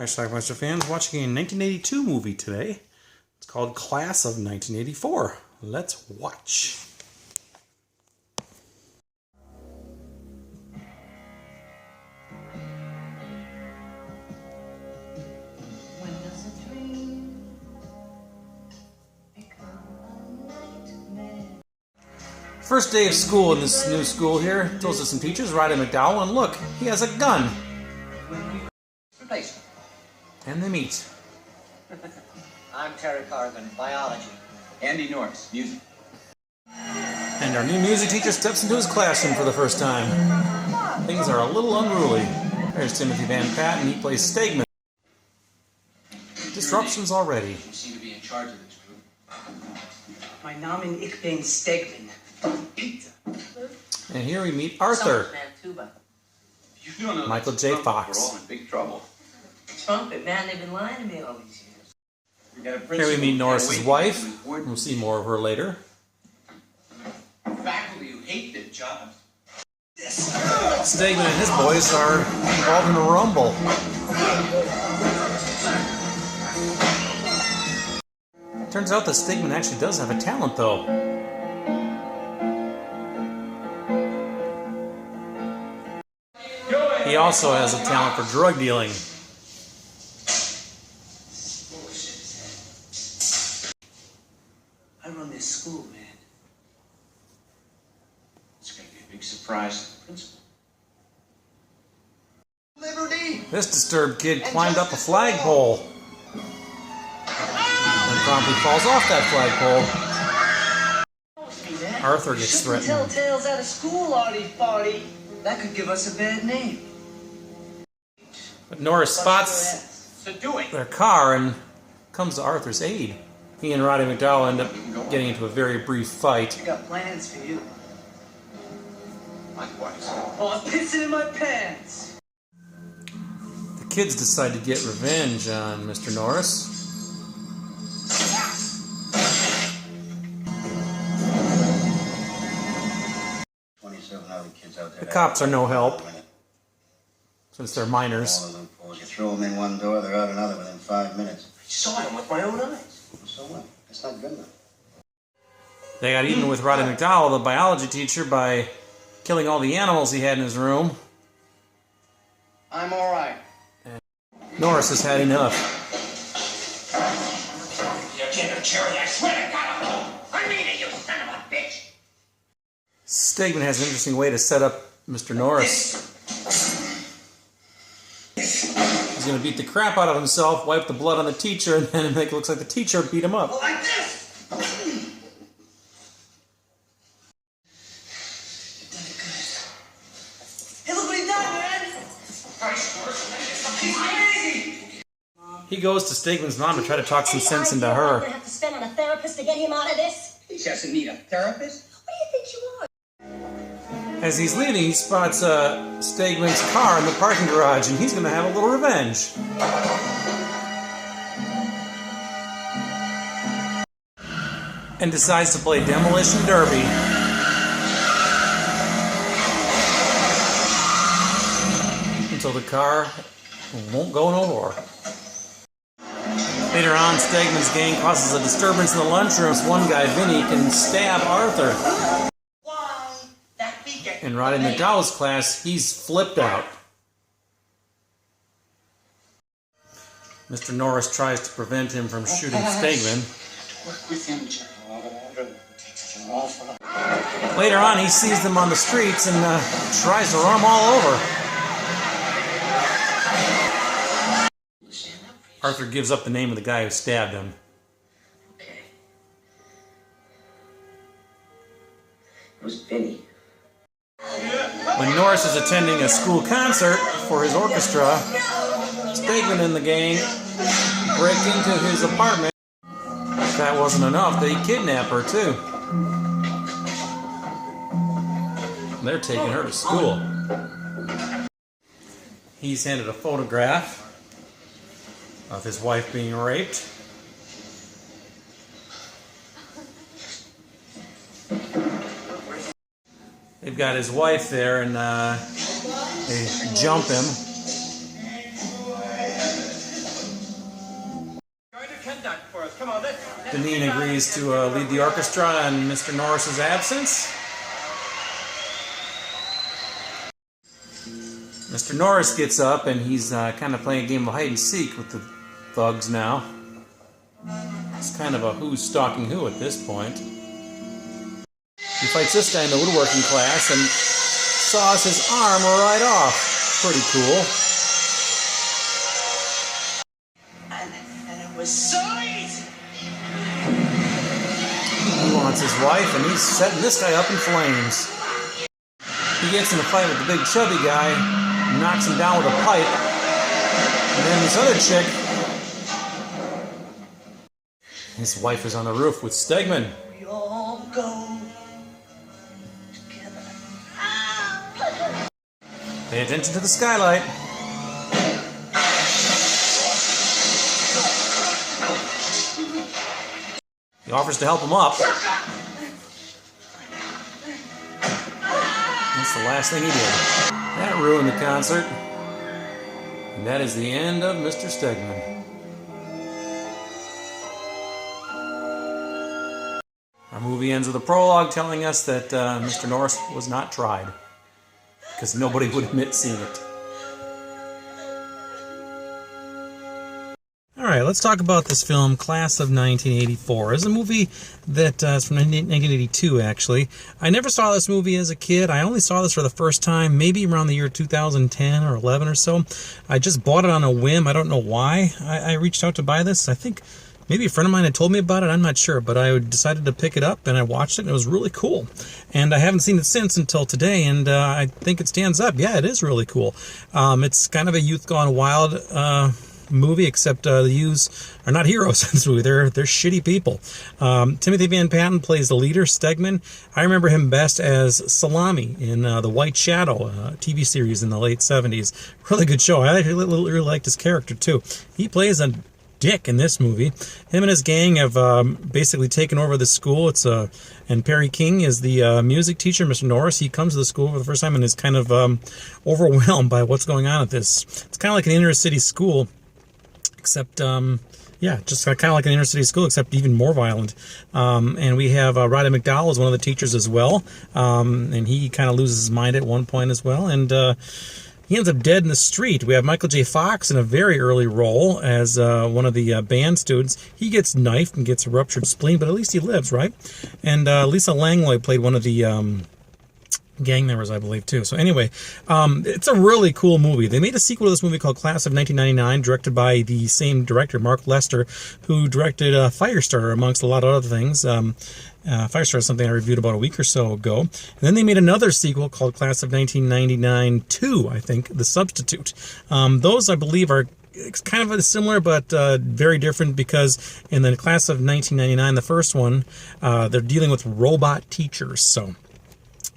Alright, Schlockmeister fans, watching a 1982 movie today. It's called Class of 1984. Let's watch. First day of school in this new school here. Those are some teachers, Roddy McDowell, and look, he has a gun. And they meet. I'm Terry Cargan, biology. Andy Norris, music. And our new music teacher steps into his classroom for the first time. Things are a little unruly. There's Timothy Van Patten, he plays Stegman. Disruptions already. You seem to be in charge of this group. My Namen ich bin Stegman. Pizza. And here we meet Arthur. Michael J. Fox. We're all in big trouble. Trumpet, man, they've been lying to me all these years. Here we meet Norris's wife. We'll see more of her later. Faculty who hate their jobs. Stegman and his boys are involved in a rumble. Turns out that Stegman actually does have a talent, though. He also has a talent for drug dealing. I run this school, man. It's going to be a big surprise to the principal. Liberty! This disturbed kid climbed up a flagpole and promptly falls off that flagpole. Arthur gets threatened. Tell tales out of school, Artie Farty. That could give us a bad name. But Norris spots their car and comes to Arthur's aid. He and Roddy McDowell end up getting into a very brief fight. I got plans for you. Likewise. Oh, I'm pissing in my pants. The kids decide to get revenge on Mr. Norris. The cops are no help, since they're minors. You throw them in one door, they're out another within 5 minutes. I saw him with my own eyes. So what? That's not good enough. They got even with Roddy McDowell, the biology teacher, by killing all the animals he had in his room. I'm all right. And Norris has had enough. You Ginger Cherry, I swear to God, I mean it, you son of a bitch! Stegman has an interesting way to set up Mr. Norris. He's going to beat the crap out of himself, wipe the blood on the teacher, and then make it look like the teacher beat him up. Like this! Hey, look what he done, man! He's crazy! He goes to Stegman's mom to try to talk some sense into her. I'm gonna have to spend on a therapist to get him out of this? He doesn't need a therapist. What do you think you are? As he's leaving, he spots Stegman's car in the parking garage, and he's going to have a little revenge. And decides to play Demolition Derby. Until the car won't go no more. Later on, Stegman's gang causes a disturbance in the lunchroom. One guy, Vinny, can stab Arthur. In Roddy McDowell's class, he's flipped out. Mr. Norris tries to prevent him from shooting Stegman. Later on, he sees them on the streets and tries to run them all over. Arthur gives up the name of the guy who stabbed him. Okay. It was Vinny. When Norris is attending a school concert for his orchestra, Stegman and the gang break into his apartment. If that wasn't enough, they kidnap her too. They're taking her to school. He's handed a photograph of his wife being raped. They've got his wife there, and they jump him. Deneen agrees to lead the orchestra in Mr. Norris's absence. Mr. Norris gets up and he's kind of playing a game of hide and seek with the thugs now. It's kind of a who's stalking who at this point. He fights this guy in the woodworking class and saws his arm right off. Pretty cool. And it was so easy. He wants his wife and he's setting this guy up in flames. He gets in a fight with the big chubby guy, knocks him down with a pipe, and then this other chick, his wife is on the roof with Stegman. We all go together. Pay attention to the skylight. He offers to help him up. That's the last thing he did. That ruined the concert. And that is the end of Mr. Stegman. Our movie ends with a prologue telling us that Mr. Norris was not tried, because nobody would admit seeing it. Alright, let's talk about this film, Class of 1984. It's a movie that is from 1982, actually. I never saw this movie as a kid. I only saw this for the first time, maybe around the year 2010 or 11 or so. I just bought it on a whim. I don't know why I reached out to buy this. I think maybe a friend of mine had told me about it. I'm not sure, but I decided to pick it up, and I watched it, and it was really cool. And I haven't seen it since until today, and I think it stands up. Yeah, it is really cool. It's kind of a Youth Gone Wild movie, except the youths are not heroes in this movie. They're shitty people. Timothy Van Patten plays the leader, Stegman. I remember him best as Salami in The White Shadow, TV series in the late 70s. Really good show. I really liked his character, too. He plays a dick in this movie. Him and his gang have basically taken over the school. And Perry King is the music teacher, Mr. Norris. He comes to the school for the first time and is kind of overwhelmed by what's going on at this. It's kind of like an inner city school, except, just kind of like an inner city school, except even more violent. And we have Roddy McDowell as one of the teachers as well. And he kind of loses his mind at one point as well. And he ends up dead in the street. We have Michael J. Fox in a very early role as one of the band students. He gets knifed and gets a ruptured spleen, but at least he lives, right? And Lisa Langlois played one of the gang members, I believe, too. So anyway, it's a really cool movie. They made a sequel to this movie called Class of 1999, directed by the same director, Mark Lester, who directed Firestarter, amongst a lot of other things. Firestarter is something I reviewed about a week or so ago. And then they made another sequel called Class of 1999 2, I think, The Substitute. Those, I believe, are kind of similar, but very different, because in the Class of 1999, the first one, they're dealing with robot teachers. So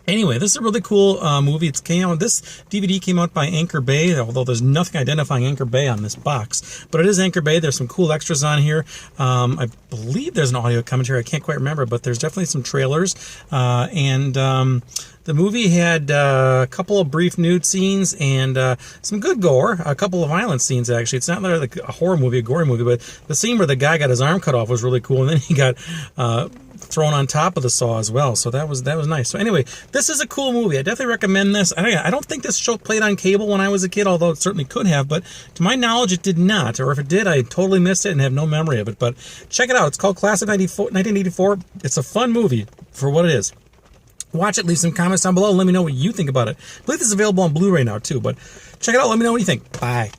anyway, this is a really cool movie. This DVD came out by Anchor Bay, although there's nothing identifying Anchor Bay on this box. But it is Anchor Bay. There's some cool extras on here. I believe there's an audio commentary. I can't quite remember, but there's definitely some trailers. The movie had a couple of brief nude scenes and some good gore, a couple of violent scenes, actually. It's not like a horror movie, a gory movie, but the scene where the guy got his arm cut off was really cool, and then he got thrown on top of the saw as well, so that was nice. So anyway, this is a cool movie. I definitely recommend this. I don't think this show played on cable when I was a kid, although it certainly could have, but to my knowledge it did not, or if it did, I totally missed it and have no memory of it. But check it out. It's called Class of 1984. It's a fun movie for what it is. Watch it, leave some comments down below, let me know what you think about it. I believe this is available on Blu-ray now too, but check it out, let me know what you think. Bye.